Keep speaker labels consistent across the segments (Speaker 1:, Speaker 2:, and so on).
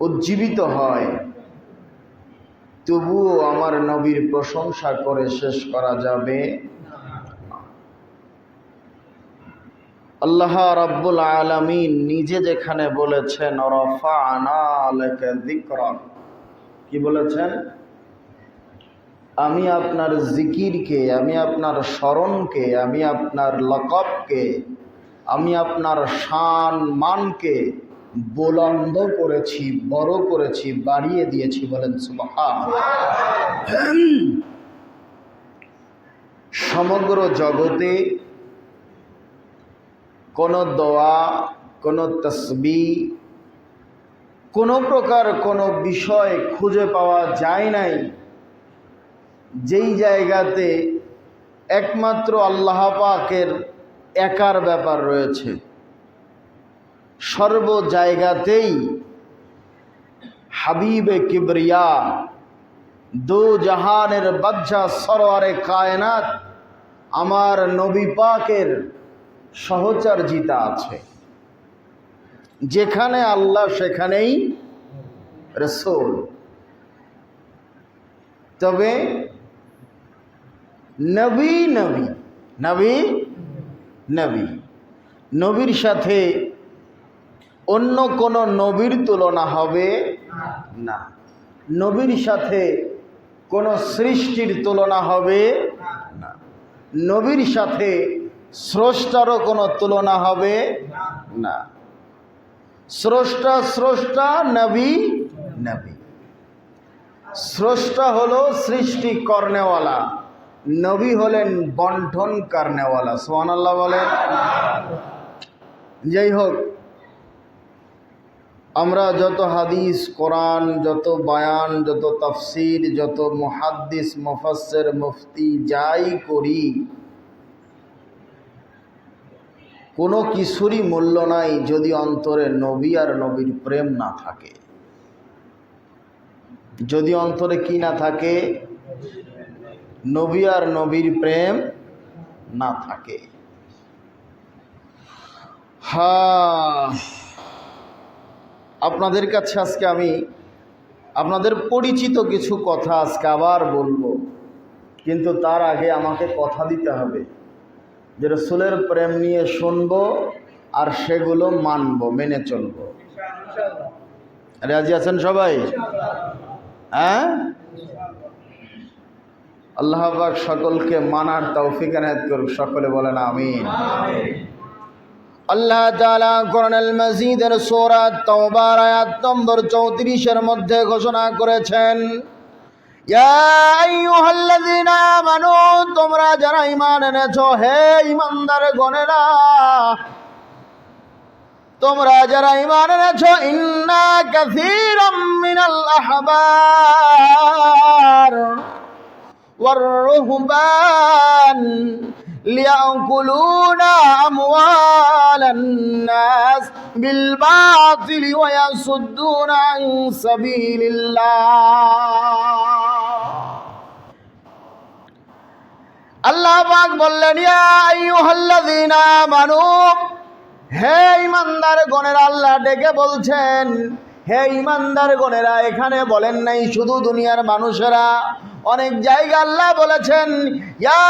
Speaker 1: উজ্জীবিত হয়, তবুও আমার নবীর প্রশংসা করে শেষ করা যাবে। আল্লাহ রাব্বুল আলামিন নিজে যেখানে বলেছেন রাফা'না লাকা যিকরাক, কি বলেছেন? আমি আপনার জিকিরকে, আমি আপনার স্মরণকে, আমি আপনার লকবকে, আমি আপনার শান মানকে বুলন্দ করেছি, বড় করেছি, বাড়িয়ে দিয়েছি। বলেন সুবহানাল্লাহ। সমগ্র জগতে কোনো দোয়া, কোনো তাসবিহ, কোনো প্রকার কোনো বিষয় খুঁজে পাওয়া যায় নাই যেই জায়গাতে একমাত্র আল্লাহ পাকের একার ব্যাপার রয়েছে। সর্ব জায়গাতেই হাবিবে কিবরিয়া, দো জাহানের বাদশা সরওয়ারে কায়নাত আমার নবী পাকের সহচর্যিতা আছে। যেখানে আল্লাহ সেখানেই রাসূল। তবে নবী নবী নবী নবী নবীর সাথে অন্য কোন নবীর তুলনা হবে না। নবীর সাথে কোন সৃষ্টির তুলনা হবে না। নবীর সাথে স্রষ্টারও কোনো তুলনা হবে না। স্রষ্টা স্রষ্টা, নবী নবী। স্রষ্টা হলো সৃষ্টি করনেওয়ালা, নবী হলেন বন্টন করনেওয়ালা। সুবহানাল্লাহ বলেন। যাই হোক, আমরা যত হাদিস, কোরআন, যত বয়ান, যত তাফসীর, যত মুহাদ্দিস, মুফাসসির, মুফতি যাই করি, কোনো কিছুরই মূল্য নাই যদি অন্তরে নবী আর নবীর প্রেম না থাকে। যদি অন্তরে কি না থাকে? নবী আর নবীর প্রেম না থাকে। আপনাদের কাছে আজকে আমি আপনাদের পরিচিত কিছু কথা আজকে আবার বলবো, কিন্তু তার আগে আমাকে কথা দিতে হবে যে রাসূলের প্রেম নিয়ে শুনবো আর সেগুলো মানবো, মেনে চলবো। রাজি আছেন সবাই? হ্যাঁ? আল্লাহ পাক সকলকে মানার তৌফিক এনায়েত করুক। সকলে বলেন আমিন। আল্লাহ তাআলা কোরআনুল মাজিদের সূরা তাওবার আয়াত নম্বর 34 এর মধ্যে ঘোষণা করেছেন, ইয়া আইয়ুহাল্লাযীনা আমানু, তোমরা যারা ঈমান এনেছো, হে ঈমানদার গণেরা, তোমরা যারা ঈমান এনেছো, ইন্না কাসীরাম মিনাল আহবার ওয়ার রুহবান লিয়াকুলুনা আমওয়ালান নাস বিল বাতিলি ওয়া ইয়াসুদ্দুনা আন সাবিলিল্লাহ। আল্লাহ পাক বললেন, ইয়া আইয়ুহাল্লাযীনা আমানু, হে ঈমানদার গণেরা। আল্লাহ ডেকে বলছেন, হে ঈমানদার গণেরা। এখানে বলেন নাই শুধু দুনিয়ার মানুষেরা, অনেক জায়গা আল্লাহ বলেছেন ইয়া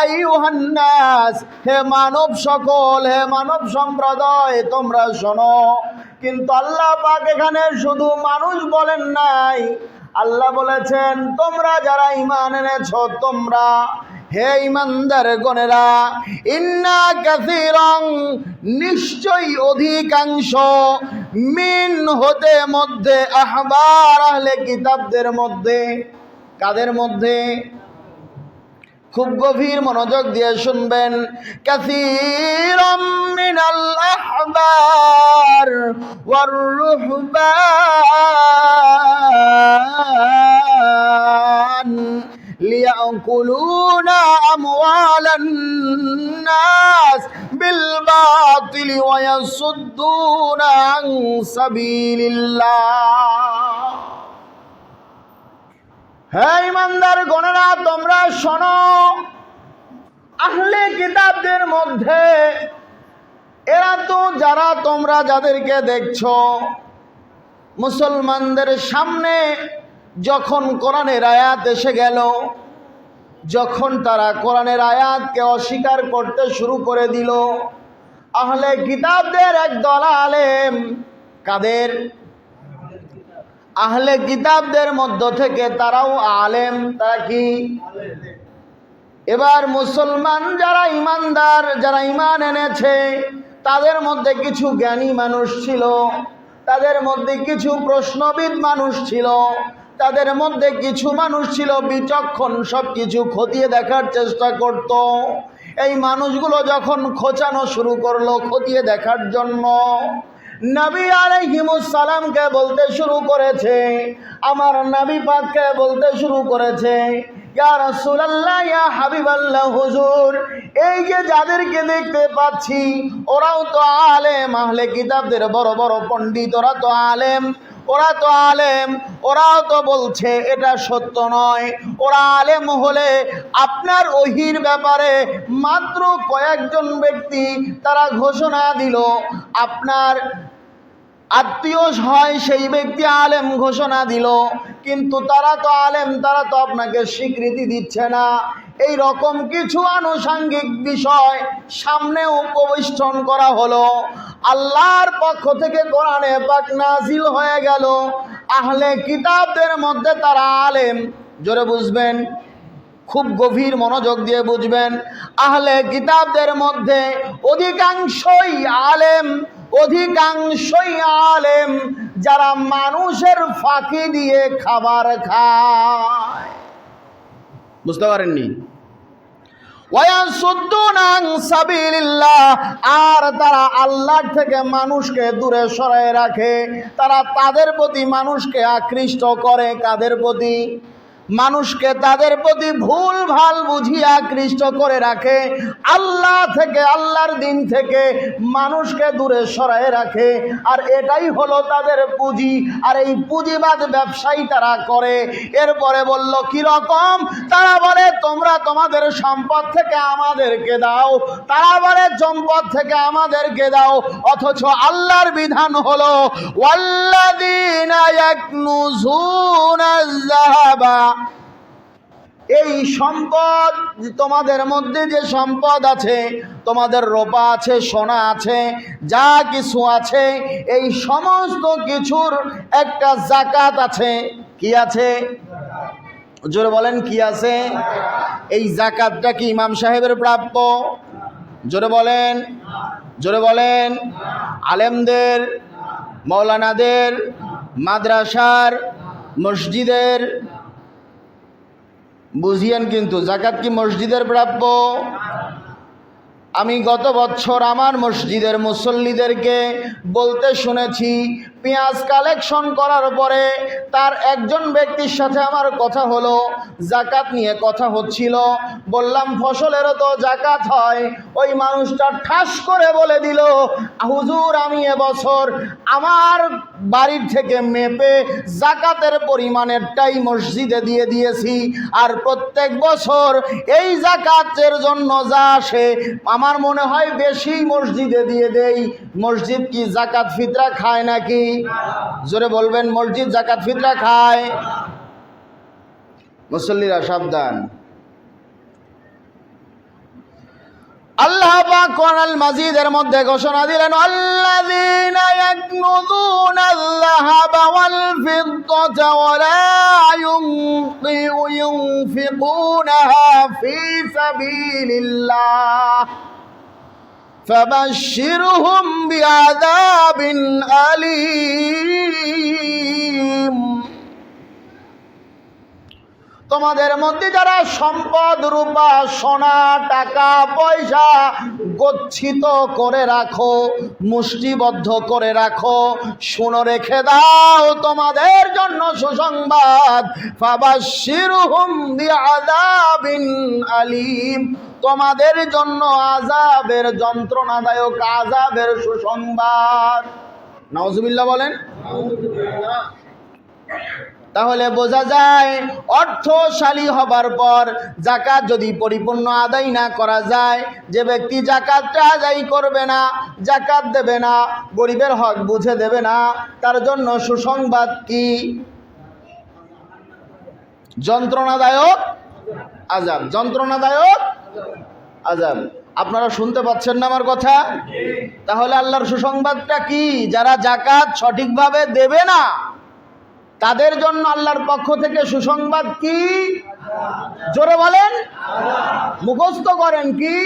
Speaker 1: আইয়ুহান নাস, হে মানব সকল, হে মানব সম্প্রদায়, তোমরা শোনো। কিন্তু আল্লাহ পাক এখানে শুধু মানুষ বলেন নাই, আল্লাহ বলেছেন তোমরা যারা ঈমান এনেছো, তোমরা হে ঈমানদার গণেরা। ইন্না কাসীরান, নিশ্চয়ই অধিকাংশ, মিন হতে মধ্যে, আহবার আহলে কিতাবদের মধ্যে। কাদের মধ্যে? খুব গভীর মনোযোগ দিয়ে শুনবেন। কাসীরাম মিনাল আহবার ওয়ার রুহবান লিয়াকুলুনা আমওয়ালান নাস বিল বাতিলি ওয়া ইয়াসুদ্দুনা আন সাবিলিল্লাহ। হে ঈমানদার গণেরা, তোমরা শোনো। আহলে কিতাবদের মধ্যে এরা তো যারা তোমরা যাদেরকে দেখছো, মুসলমানদের সামনে যখন কোরআনের আয়াত এসে গেল, যখন তারা কোরআনের আয়াতকে অস্বীকার করতে শুরু করে দিল, আহলে কিতাবদের একদল আলেম, কাদের? আহলে কিতাবদের মধ্য থেকে তারাও আলেম। তারা কি? এবার মুসলমান যারা ইমানদার, যারা ইমান এনেছে, তাদের মধ্যে কিছু জ্ঞানী মানুষ ছিল, তাদের মধ্যে কিছু প্রশ্নবিদ মানুষ ছিল, তাদের মধ্যে কিছু মানুষ ছিল বিচক্ষণ, সব কিছু খতিয়ে দেখার চেষ্টা করত। এই মানুষগুলো যখন খোঁচানো শুরু করলো খতিয়ে দেখার জন্য, নবী আলাইহিমুস সালামকে বলতে শুরু করেছে, আমার নবী পাককে বলতে শুরু করেছে, ইয়া রাসূলুল্লাহ, ইয়া হাবিবাল্লাহ, হুজুর, এই যে যাদেরকে দেখতে পাচ্ছি ওরাও তো আলেম, আহলে কিতাবদের বড় বড় পণ্ডিত, ওরা তো আলেম, ওরা তো আলেম, ওরাও তো বলছে এটা সত্য নয়। ওরা আলেম হলে আপনার ওহির ব্যাপারে মাত্র কয়েকজন ব্যক্তি তারা ঘোষণা দিল, আপনার আত্মীয় হয় সেই ব্যক্তি আলেম ঘোষণা দিল, কিন্তু তারা তো আলেম, তারা তো আপনাকে স্বীকৃতি দিচ্ছে না। এই রকম কিছু আনুষঙ্গিক বিষয় সামনে উপবেষ্টন করা হলো। আল্লাহর পক্ষ থেকে কোরআনে পাক নাজিল হয়ে গেল, আহলে কিতাবদের মধ্যে তারা আলেম। জোরে বুঝবেন, খুব গভীর মনোযোগ দিয়ে বুঝবেন। আহলে কিতাবদের মধ্যে অধিকাংশই আলেম, অধিকাংশই আলেম যারা মানুষের ফাঁকি দিয়ে খাবার খায়। বুঝতে পারেননি? ওয়ায়াসুদ্দুনা আন সাবিলিল্লাহ, আর তারা আল্লাহর থেকে মানুষকে দূরে সরায় রাখে। তারা তাদের প্রতি মানুষকে আকৃষ্ট করে। কাদের প্রতি? মানুষকে তাদের প্রতি ভুল ভাল বুঝিয়ে আকৃষ্ট করে রাখে। আল্লাহ থেকে, আল্লাহর দিন থেকে মানুষকে দূরে সরায় রাখে। আর এটাই হলো তাদের পুঁজি। আর এই পুঁজিবাদ ব্যবসায়ী তারা করে। এরপরে বলল কি রকম? তারা বলে তোমরা তোমাদের সম্পদ থেকে আমাদেরকে দাও, তারা বলে সম্পদ থেকে আমাদেরকে দাও, অথচ আল্লাহর বিধান হলো ওয়াল্লাযীনা ইয়াকনুজুনা আয-যাহাবা, এই সম্পদ, তোমাদের মধ্যে যে সম্পদ আছে, তোমাদের রূপা আছে, সোনা আছে, যা কিছু আছে, এই সমস্ত কিছুর একটা যাকাত আছে। কি আছে? জোরে বলেন, কি আছে? এই যাকাতটা কি ইমাম সাহেবের প্রাপ্য? জোরে বলেন, জোরে বলেন। আলেমদের, মৌলানাদের, মাদ্রাসার, মসজিদের, বুঝিয়েন কিন্তু যাকাত কি মসজিদের প্রাপ্য? আমি গত বছর আমার মসজিদের মুসল্লিদেরকে বলতে শুনেছি, পেঁয়াজ কালেকশন করার পরে তার একজন ব্যক্তির সাথে আমার কথা হলো, যাকাত নিয়ে কথা হচ্ছিল। বললাম ফসলেরও তো যাকাত হয়। ওই মানুষটা ঠাস করে বলে দিল, হুজুর, আমি এবছর আমার বাড়ির থেকে মেপে যাকাতের পরিমাণেরটাই মসজিদে দিয়ে দিয়েছি, আর প্রত্যেক বছর এই যাকাতের জন্য যা আসে আমার মনে হয় বেশি মসজিদে দিয়ে দেই। মসজিদ কি যাকাত ফিতরা খায় নাকি? জোরে বলবেন, মসজিদ যাকাত ফিতরা খায়? মুসল্লিরা সাবধান। আল্লাহ পাক কোরআনুল মাজিদের মধ্যে ঘোষণা দিলেন, আল্লাযীনা ইয়াকনুযুনাল যাহাবা ওয়াল ফিদ্দাতা ওয়া লা ইউনফিকুনাহা ফী সাবিলিল্লাহ ফাবাশশিরহুম বিআযাবিন আলীম। তোমাদের মধ্যে যারা সম্পদ, রূপা, সোনা, টাকা পয়সা গচ্ছিত করে রাখো, মুষ্টিবদ্ধ করে রাখো, শুনো, রেখে দাও তোমাদের জন্য সুসংবাদ, ফাবাশশিরহুম বিআযাবিন আলীম, তোমাদের জন্য আযাবের, যন্ত্রণাদায়ক আযাবের সুসংবাদ। নাউজুবিল্লাহ বলেন। তাহলে বোঝা যায় অর্থশালী হবার পর যাকাত যদি পরিপূর্ণ আদায় না করা যায়, যে ব্যক্তি যাকাতটা আদায় করবে না, যাকাত দেবে না, গরিবের হক বুঝে দেবে না, তার জন্য সুসংবাদ কি? যন্ত্রণাদায়ক আযাব, যন্ত্রণাদায়ক আযাব। আপনারা শুনতে পাচ্ছেন না আমার কথা? তাহলে আল্লাহর সুসংবাদটা কি? যারা যাকাত সঠিকভাবে দেবে না তাদের জন্য আল্লাহর পক্ষ থেকে সুসংবাদ কি? জোরে বলেন, মুখস্থ করেন, কি?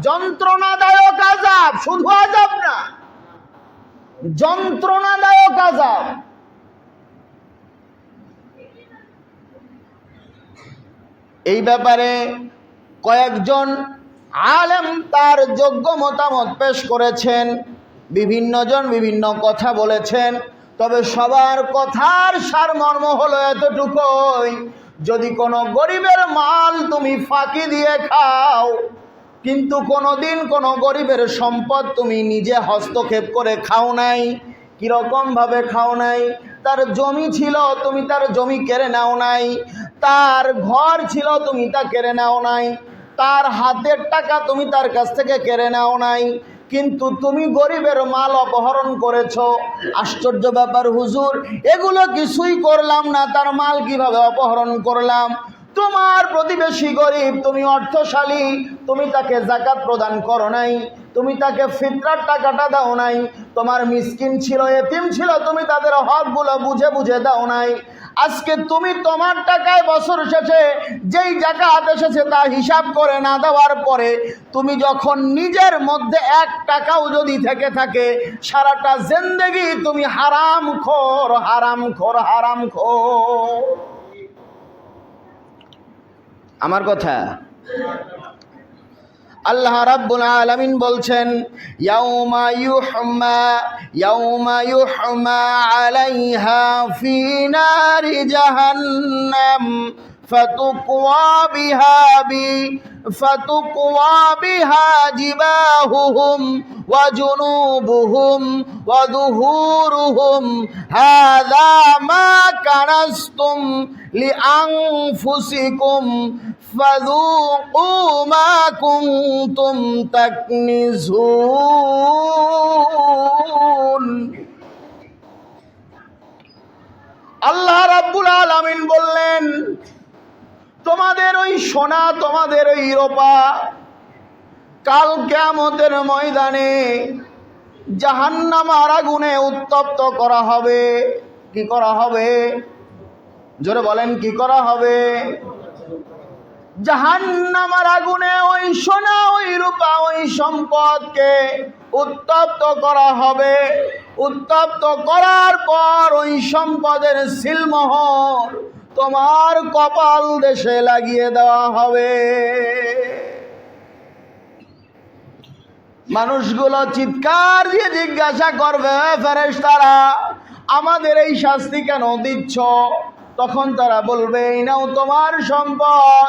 Speaker 1: যন্ত্রণাদায়ক আযাব। শুধু আযাব না, যন্ত্রণাদায়ক আযাব। এই ব্যাপারে কয়েকজন আলেম তার যোগ্য মতামত পেশ করেছেন, বিভিন্ন জন বিভিন্ন কথা বলেছেন। তবে সবার কথার সারমর্ম হলো এতটুকুই, যদি কোনো গরিবের মাল তুমি ফাঁকি দিয়ে খাও, কিন্তু কোনোদিন কোনো গরিবের সম্পদ তুমি নিজে হস্তক্ষেপ করে খাও নাই। কীরকম ভাবে খাও নাই? তার জমি ছিল, তুমি তার জমি কেড়ে নাও নাই। তার ঘর ছিল, তুমি তা কেড়ে নাও নাই। তার হাতের টাকা তুমি তার কাছ থেকে কেড়ে নাও নাই, কিন্তু তুমি গরিবের মাল অপহরণ করেছো। আশ্চর্য ব্যাপার হুজুর, এগুলো কিছুই করলাম না, তার মাল কিভাবে অপহরণ করলাম? তোমার প্রতিবেশী গরিব, তুমি অর্থশালী, তুমি তাকে যাকাত প্রদান করো নাই, তুমি তাকে ফিতরার টাকাটা দাও নাই। তোমার মিসকিন ছিল, এতিম ছিল, তুমি তাদের হকগুলো বুঝে বুঝে দাও নাই। আজকে তুমি তোমার টাকায় বছর শেষে যেই যাকাত এসেছে তা হিসাব করে না দেওয়ার পরে তুমি যখন নিজের মধ্যে 1 টাকাও যদি থেকে থাকে, সারাটা জিন্দেগি তুমি হারামখোর, হারামখোর, হারামখোর। আমার কথা আল্লাহ রাব্বুল আলামিন বলছেন, ইয়াউমা ইউহমা আলাইহা ফি নারি জাহান্নাম فتقوى بها جباههم وجنوبهم وظهورهم هذا ما كنزتم لأنفسكم فذوقوا ما كنتم تكنزون। আল্লাহ রাব্বুল আলামিন বললেন, তোমাদের ওই সোনা, তোমাদের ওই রূপা কাল কিয়ামতের ময়দানে জাহান্নামের আগুনে উত্তপ্ত করা হবে। কি করা হবে? জোরে বলেন, কি করা হবে? জাহান্নামের আগুনে ওই সোনা, ওই রূপা, ওই সম্পদকে উত্তপ্ত করা হবে। উত্তপ্ত করার পর ওই সম্পদের সিলমোহর তোমার কপাল দেশে লাগিয়ে দেওয়া হবে। মানুষগুলো চিৎকার দিয়ে জিজ্ঞাসা করবে, ফেরেশতারা আমাদের এই শাস্তি কেন দিচ্ছ? তখন তারা বলবে, এই নাও তোমার সম্পদ।